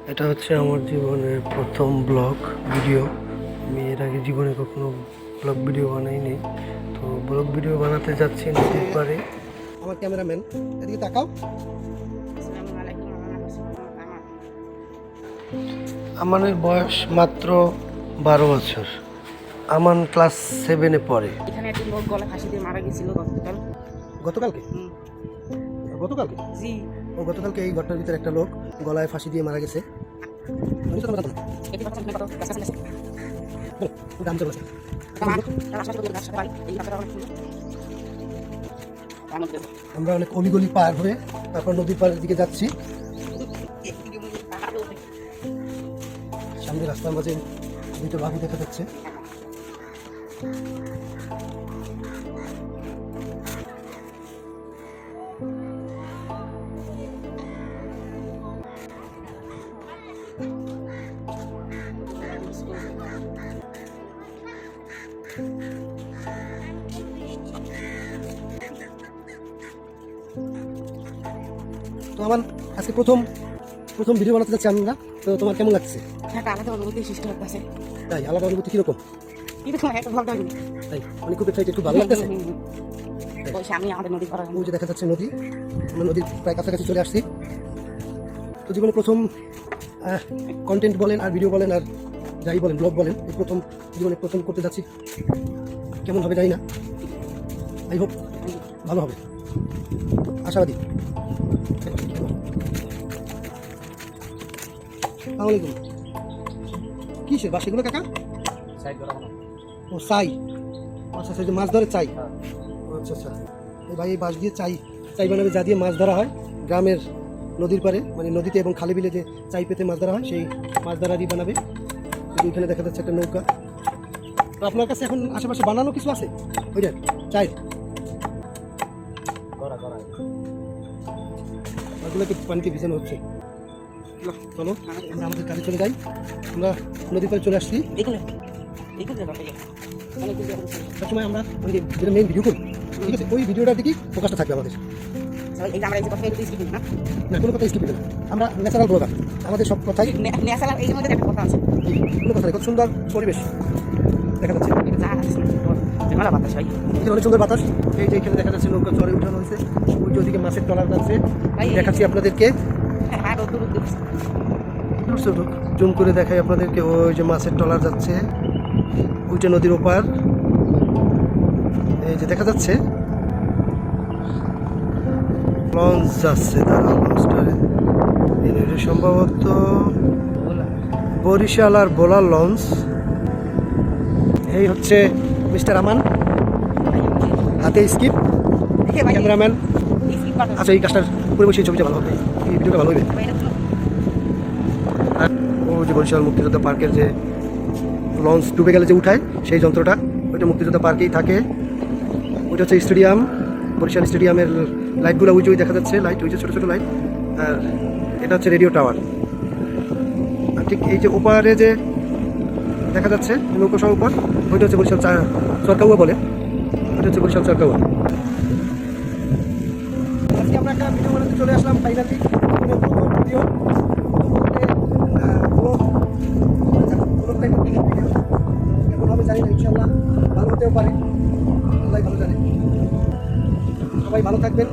এটা হচ্ছে আমার জীবনের প্রথম ব্লগ ভিডিও। আমি এর আগে জীবনে কখনো ব্লগ ভিডিও বানাইনি, তো ব্লগ ভিডিও বানাতে যাচ্ছি নদীর পাড়ে। আমার ক্যামেরাম্যান এদিকে তাকাও। আমানের বয়স মাত্র 12 বছর। আমান ক্লাস 7-এ পড়ে। এখানে একজন লোক গলা ফাঁসি দিয়ে মারা গেছিল গতকালকে গতকালকে জি গতকালকে এই ঘটনার ভিতরে একটা লোক গলায় ফাঁসি দিয়ে মারা গেছে। আমরা অনেক অলিগলি পার হয়ে তারপর নদীর পাড়ের দিকে যাচ্ছি। সামনে রাস্তার মাঝে দুটো বাবু দেখা যাচ্ছে। তো আমার আজকে প্রথম ভিডিও বানাতে যাচ্ছি আমরা। তো তোমার কেমন লাগছে? একটা আলাদা অনুভূতি সৃষ্টি হচ্ছে। তাই আলাদা অনুভূতি কিরকম? কিন্তু একটা ভালো লাগে তাই মানে খুব এক্সাইটেড, খুব ভালো লাগতেছে। ওই সামনে আমাদের নদী পাড়া, ওই যে দেখা যাচ্ছে নদী। আমরা নদীর প্রায় কাছাকাছি চলে আসছি। তো জীবনে প্রথম কন্টেন্ট বলেন আর ভিডিও বলেন আর যাই বলেন ব্লগ বলেন, এই জীবনে প্রথম করতে যাচ্ছি। কেমন হবে জানি না, আই হোপ ভালো হবে, আশাবাদী। আসসালামাইকুম। কিসের বাস এগুলো কাকা? ও চাই, আচ্ছা আচ্ছা, যে মাছ ধরে চাই। আচ্ছা আচ্ছা, এই ভাই এই বাঁশ দিয়ে চাই বানাবে, যা দিয়ে মাছ ধরা হয় গ্রামের নদীর পাড়ে, মানে নদীতে এবং খালে বিলে যে চাই পেতে মাছ ধরা হয় সেই মাছ ধরারই বানাবে। ওইখানে দেখা যাচ্ছে একটা নৌকা। তো আপনার কাছে এখন আশেপাশে বানানো কিছু আছে ওইটা চাই? ওগুলো কি পানিতে ভিজানো হচ্ছে? চলো আমরা আমাদের কাজে চলে যাই। আমরা নদীর পাড়ে চলে আসছি। সবসময় আমরা মানে যেটা মেইন ভিডিও করি, ঠিক আছে, ওই ভিডিওটার দিকেই ফোকাসটা থাকবে আমাদের। না কোনো কথা স্কিপ না, আমরা ন্যাচারাল ব্লগার, আমাদের সব কথাই কোনো কথা নেই। কত সুন্দর পরিবেশ দেখা যাচ্ছে, অনেক সুন্দর বাতাস। এই যে এখানে দেখা যাচ্ছে নৌকা চরে উঠানো হয়েছে, ওই যে ওদিকে মাছের ট্রলার যাচ্ছে, দেখাচ্ছি আপনাদেরকে। জুম করে দেখাই আপনাদেরকে, ওই যে মাছের ট্রলার যাচ্ছে, ওইটা নদীর ওপার। এই যে দেখা যাচ্ছে লঞ্চ যাচ্ছে, দাঁড়া লঞ্চটারে সম্ভবত বরিশাল আর বোলার লঞ্চ। এই হচ্ছে মিস্টার আমান, হাতে স্কিপ, ক্যামেরাম্যান। আচ্ছা এই কাজটার উপরে বসে ছবিটা ভালো হবে, এই ভিডিওটা ভালো হবে। ও যে বরিশাল মুক্তিযোদ্ধা পার্কের যে লঞ্চ ডুবে গেলে যে উঠায় সেই যন্ত্রটা, ওইটা মুক্তিযোদ্ধা পার্কেই থাকে। ওইটা হচ্ছে স্টেডিয়াম, বরিশাল স্টেডিয়ামের লাইটগুলো ওই যে দেখা যাচ্ছে, লাইট ওই যে ছোটো ছোটো লাইট। আর এটা হচ্ছে রেডিও টাওয়ার। আর ঠিক এই যে ওপারে যে দেখা যাচ্ছে নৌকোসহ উপর, ওইটা হচ্ছে বরিশাল চরকাউয়া বলে, ওইটা হচ্ছে বরিশাল চরকাউয়া। আজকে আমরা একটা ভিডিও বানাতে চলে আসলাম ফাইনালি, ভিডিও কেমন হবে জানি না, ইনশাল্লাহ ভালো হতেও পারে, আল্লাহ ভালো জানে। সবাই ভালো থাকবেন।